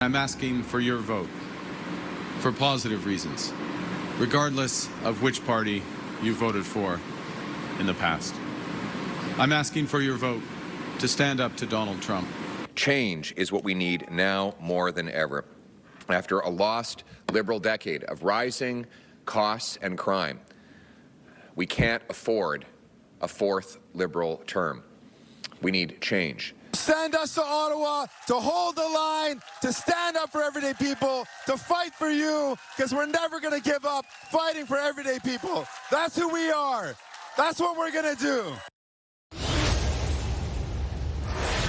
I'm asking for your vote for positive reasons, regardless of which party you voted for in the past. I'm asking for your vote to stand up to Donald Trump. Change is what we need now more than ever. After a lost Liberal decade of rising costs and crime, we can't afford a fourth Liberal term. We need change. Send us to Ottawa to hold the line, to stand up for everyday people, to fight for you, because we're never going to give up fighting for everyday people. That's who we are. That's what we're going to do.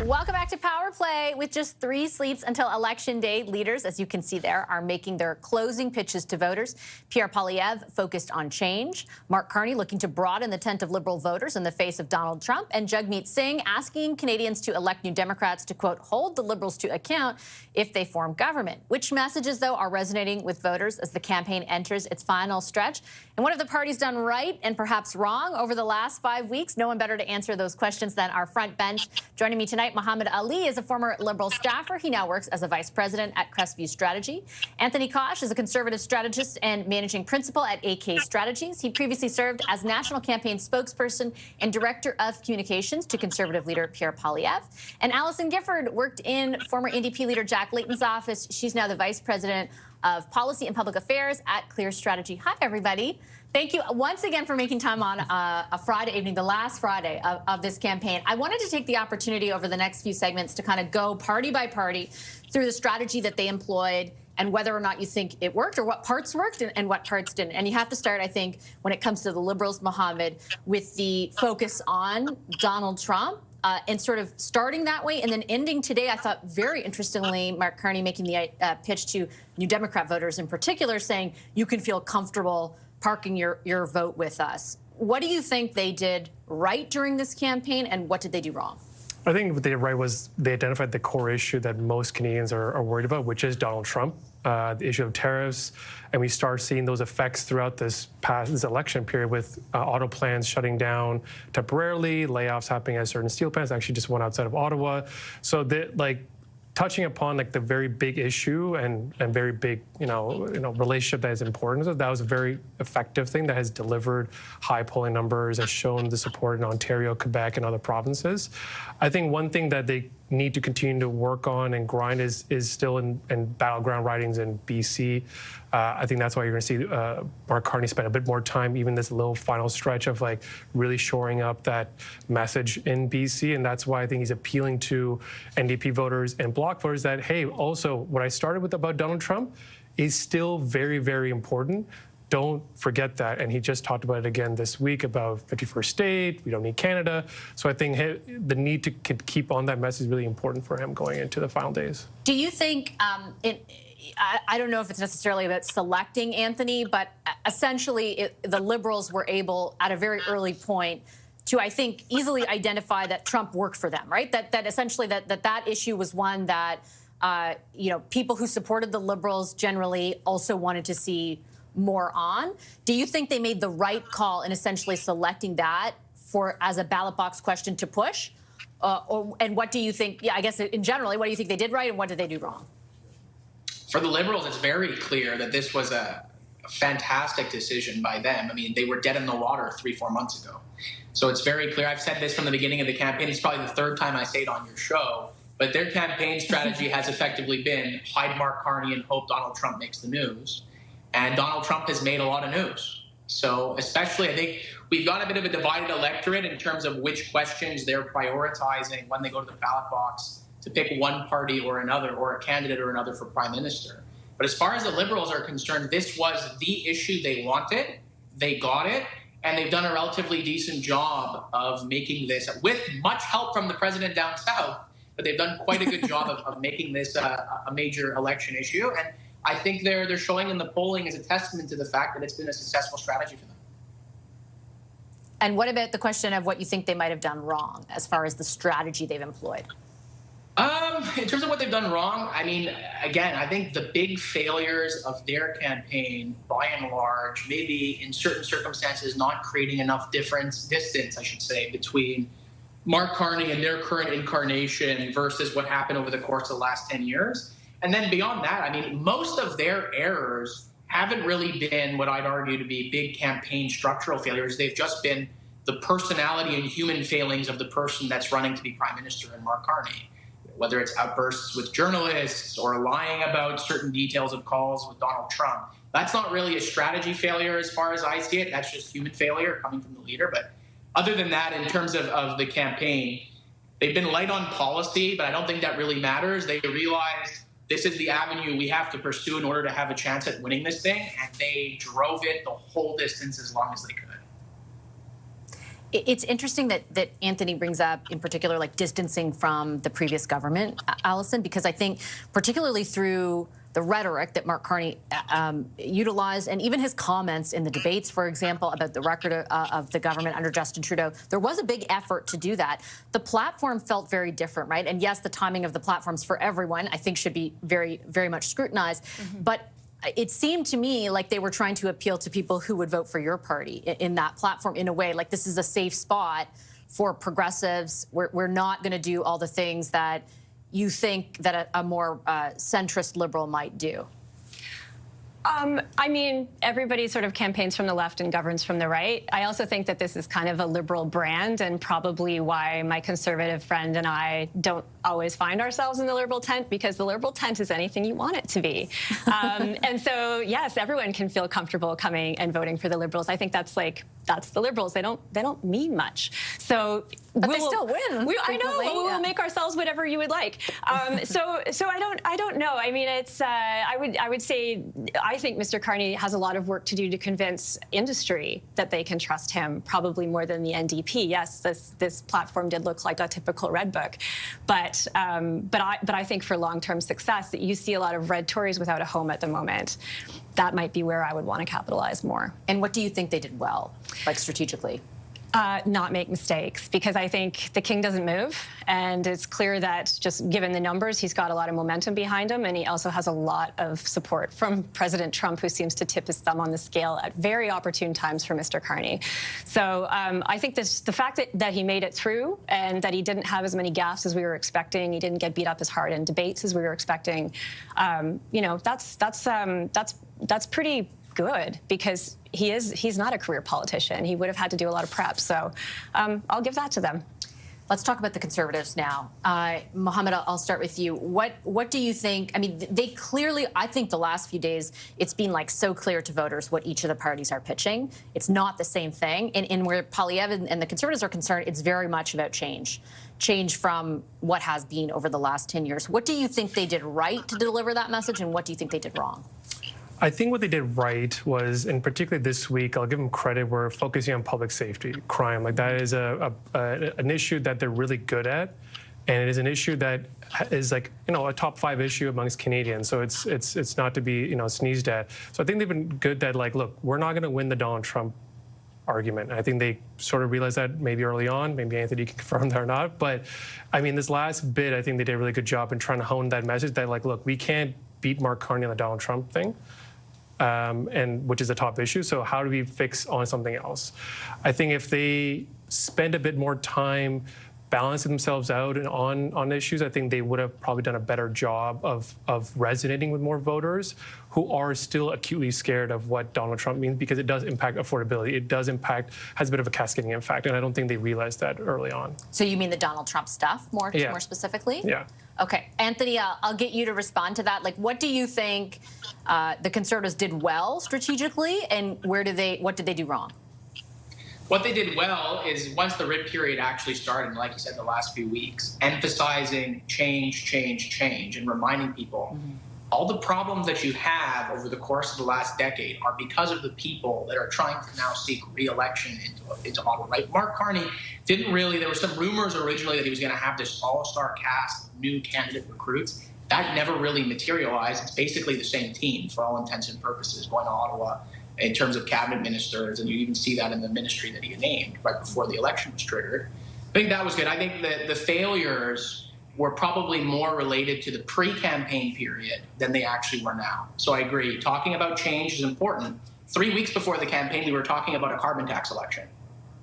Welcome back to Power Play. With just 3 sleeps until Election Day, leaders, as you can see there, are making their closing pitches to voters. Pierre Poilievre focused on change. Mark Carney looking to broaden the tent of Liberal voters in the face of Donald Trump. And Jagmeet Singh asking Canadians to elect New Democrats to, quote, hold the Liberals to account if they form government. Which messages, though, are resonating with voters as the campaign enters its final stretch? And what have the parties done right and perhaps wrong over the last 5 weeks? No one better to answer those questions than our front bench. Joining me tonight, Mohammed Ali is a former Liberal staffer. He now works as a vice president at Crestview Strategy. Anthony Kosh is a conservative strategist and managing principal at AK Strategies. He previously served as national campaign spokesperson and director of communications to conservative leader Pierre Poilievre. And Alison Gifford worked in former NDP leader Jack Layton's office. She's now the vice president of policy and public affairs at Clear Strategy. Hi, everybody. Thank you once again for making time on a Friday evening, the last Friday of this campaign. I wanted to take the opportunity over the next few segments to kind of go party by party through the strategy that they employed and whether or not you think it worked or what parts worked and what parts didn't. And you have to start, I think, when it comes to the Liberals, Mohammed, with the focus on Donald Trump. And sort of starting that way and then ending today, I thought very interestingly, Mark Carney making the pitch to New Democrat voters in particular, saying you can feel comfortable parking your vote with us. What do you think they did right during this campaign, and what did they do wrong? I think what they did right was they identified the core issue that most Canadians are worried about, which is Donald Trump, the issue of tariffs, and we start seeing those effects throughout this election period with auto plants shutting down temporarily, layoffs happening at certain steel plants, actually just one outside of Ottawa. So touching upon the very big issue and very big relationship that is important. So that was a very effective thing that has delivered high polling numbers, has shown the support in Ontario, Quebec, and other provinces. I think one thing that they need to continue to work on and grind is still in battleground ridings in BC. I think that's why you're going to see Mark Carney spend a bit more time, even this little final stretch of really shoring up that message in BC. And that's why I think he's appealing to NDP voters and Bloc voters that, hey, also what I started with about Donald Trump is still very, very important. Don't forget that. And he just talked about it again this week about 51st state. We don't need Canada. So I think the need to keep on that message is really important for him going into the final days. Do you think, I don't know if it's necessarily about selecting Anthony, but essentially the Liberals were able at a very early point to, I think, easily identify that Trump worked for them, right? That essentially that issue was one that, people who supported the Liberals generally also wanted to see more on. Do you think they made the right call in essentially selecting that as a ballot box question to push? And what do you think, I guess in general, what do you think they did right and what did they do wrong? For the Liberals, it's very clear that this was a fantastic decision by them. I mean, they were dead in the water 3-4 months ago. So it's very clear. I've said this from the beginning of the campaign. It's probably the 3rd time I say it on your show. But their campaign strategy has effectively been hide Mark Carney and hope Donald Trump makes the news. And Donald Trump has made a lot of news. So especially, I think we've got a bit of a divided electorate in terms of which questions they're prioritizing when they go to the ballot box to pick one party or another, or a candidate or another for prime minister. But as far as the Liberals are concerned, this was the issue they wanted. They got it. And they've done a relatively decent job of making this, with much help from the president down south, but they've done quite a good job of making this a major election issue. And I think they're showing in the polling as a testament to the fact that it's been a successful strategy for them. And what about the question of what you think they might have done wrong as far as the strategy they've employed? In terms of what they've done wrong, I mean, again, I think the big failures of their campaign, by and large, maybe in certain circumstances not creating enough distance, I should say, between Mark Carney and their current incarnation versus what happened over the course of the last 10 years. And then beyond that, I mean, most of their errors haven't really been what I'd argue to be big campaign structural failures. They've just been the personality and human failings of the person that's running to be prime minister, and Mark Carney, whether it's outbursts with journalists or lying about certain details of calls with Donald Trump. That's not really a strategy failure as far as I see it. That's just human failure coming from the leader. But other than that, in terms of the campaign, they've been light on policy, but I don't think that really matters. They realize this is the avenue we have to pursue in order to have a chance at winning this thing, and they drove it the whole distance as long as they could. It's interesting that Anthony brings up, in particular, like distancing from the previous government, Allison, because I think particularly through the rhetoric that Mark Carney utilized, and even his comments in the debates, for example, about the record of the government under Justin Trudeau, there was a big effort to do that. The platform felt very different, right? And yes, the timing of the platforms for everyone, I think, should be very, very much scrutinized. But it seemed to me like they were trying to appeal to people who would vote for your party in that platform in a way, like this is a safe spot for progressives. We're not going to do all the things that you think that a more centrist liberal might do. I mean, everybody sort of campaigns from the left and governs from the right. I also think that this is kind of a liberal brand, and probably why my conservative friend and I don't always find ourselves in the liberal tent, because the liberal tent is anything you want it to be. And so, yes, everyone can feel comfortable coming and voting for the Liberals. I think that's the Liberals. They don't mean much. So but they still win. I know. But we'll make ourselves whatever you would like. So I don't know. I mean, it's I would say I think Mr. Carney has a lot of work to do to convince industry that they can trust him, probably more than the NDP. Yes, this platform did look like a typical Red Book, but I think for long-term success, you see a lot of red Tories without a home at the moment. That might be where I would want to capitalize more. And what do you think they did well, like strategically? Not make mistakes, because I think the king doesn't move, and it's clear that just given the numbers, he's got a lot of momentum behind him, and he also has a lot of support from President Trump, who seems to tip his thumb on the scale at very opportune times for Mr. Carney. So I think the fact that he made it through, and that he didn't have as many gaffes as we were expecting, he didn't get beat up as hard in debates as we were expecting, you know, that's pretty good, because he's not a career politician. He would have had to do a lot of prep. So I'll give that to them. Let's talk about the Conservatives now. Mohammed, I'll start with you. What do you think? I mean, they clearly, I think the last few days, it's been like so clear to voters what each of the parties are pitching. It's not the same thing. And where Poilievre and the Conservatives are concerned, it's very much about change from what has been over the last 10 years. What do you think they did right to deliver that message, and what do you think they did wrong? I think what they did right was, and particularly this week, I'll give them credit, we're focusing on public safety, crime. Like that is an issue that they're really good at, and it is an issue that is like, you know, a top 5 issue amongst Canadians. So it's not to be, you know, sneezed at. So I think they've been good that, like, look, we're not going to win the Donald Trump argument. I think they sort of realized that maybe early on. Maybe Anthony can confirm that or not. But I mean, this last bit, I think they did a really good job in trying to hone that message that, like, look, we can't beat Mark Carney on the Donald Trump thing. And which is a top issue. So how do we fix on something else? I think if they spend a bit more time balancing themselves out and on issues, I think they would have probably done a better job of resonating with more voters who are still acutely scared of what Donald Trump means, because it does impact affordability. It does has a bit of a cascading impact, and I don't think they realized that early on. So you mean the Donald Trump stuff more specifically? Yeah. Okay, Anthony, I'll get you to respond to that. Like, what do you think the Conservatives did well strategically, and what did they do wrong? What they did well is, once the RIP period actually started, like you said, the last few weeks, emphasizing change, and reminding people all the problems that you have over the course of the last decade are because of the people that are trying to now seek re-election into Ottawa, right? Mark Carney didn't really, there were some rumors originally that he was going to have this all-star cast of new candidate recruits. That never really materialized. It's basically the same team for all intents and purposes going to Ottawa in terms of cabinet ministers, and you even see that in the ministry that he named right before the election was triggered. I think that was good. I think that the failures were probably more related to the pre-campaign period than they actually were now. So I agree. Talking about change is important. 3 weeks before the campaign, we were talking about a carbon tax election.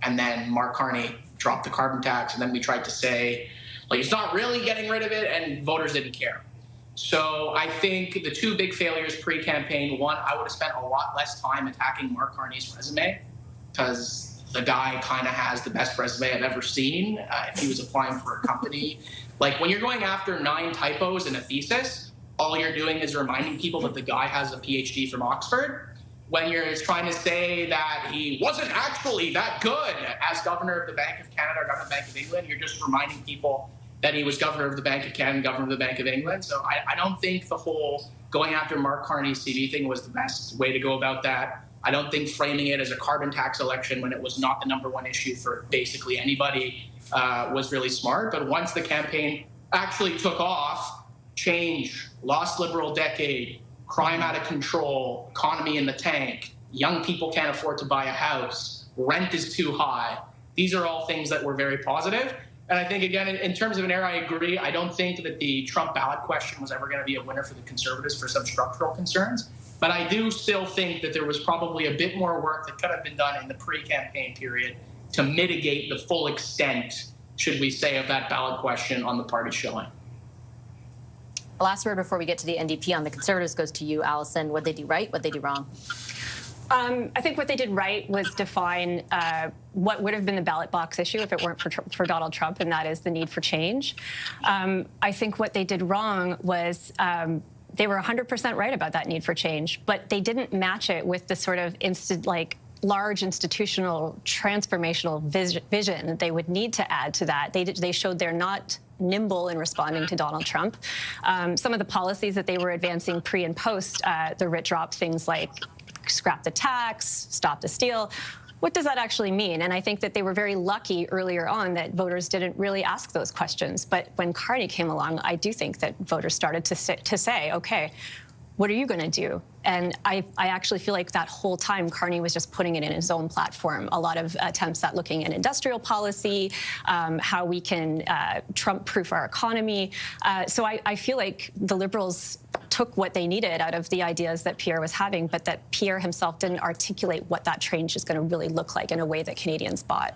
And then Mark Carney dropped the carbon tax, and then we tried to say, like, it's not really getting rid of it, and voters didn't care. So I think the two big failures pre-campaign, one, I would have spent a lot less time attacking Mark Carney's resume, because the guy kind of has the best resume I've ever seen if he was applying for a company. Like, when you're going after 9 typos in a thesis, all you're doing is reminding people that the guy has a PhD from Oxford. When you're trying to say that he wasn't actually that good as governor of the Bank of Canada or governor of the Bank of England, you're just reminding people that he was governor of the Bank of Canada, governor of the Bank of England. So I don't think the whole going after Mark Carney's CV thing was the best way to go about that. I don't think framing it as a carbon tax election when it was not the #1 issue for basically anybody was really smart. But once the campaign actually took off, change, lost Liberal decade, crime out of control, economy in the tank, young people can't afford to buy a house, rent is too high. These are all things that were very positive. And I think, again, in terms of an era, I agree. I don't think that the Trump ballot question was ever going to be a winner for the Conservatives for some structural concerns. But I do still think that there was probably a bit more work that could have been done in the pre-campaign period to mitigate the full extent, should we say, of that ballot question on the party showing. The last word before we get to the NDP on the Conservatives goes to you, Allison. What they do right, what they do wrong? I think what they did right was define what would have been the ballot box issue if it weren't for Donald Trump, and that is the need for change. I think what they did wrong was they were 100% right about that need for change, but they didn't match it with the sort of large institutional transformational vision that they would need to add to that. They showed they're not nimble in responding to Donald Trump. Some of the policies that they were advancing pre and post the writ drop, things like scrap the tax, stop the steal. What does that actually mean? And I think that they were very lucky earlier on that voters didn't really ask those questions. But when Carney came along, I do think that voters started to say, okay, what are you going to do? And I actually feel like that whole time Carney was just putting it in his own platform. A lot of attempts at looking at industrial policy, how we can Trump-proof our economy. So I feel like the Liberals took what they needed out of the ideas that Pierre was having, but that Pierre himself didn't articulate what that change is going to really look like in a way that Canadians bought.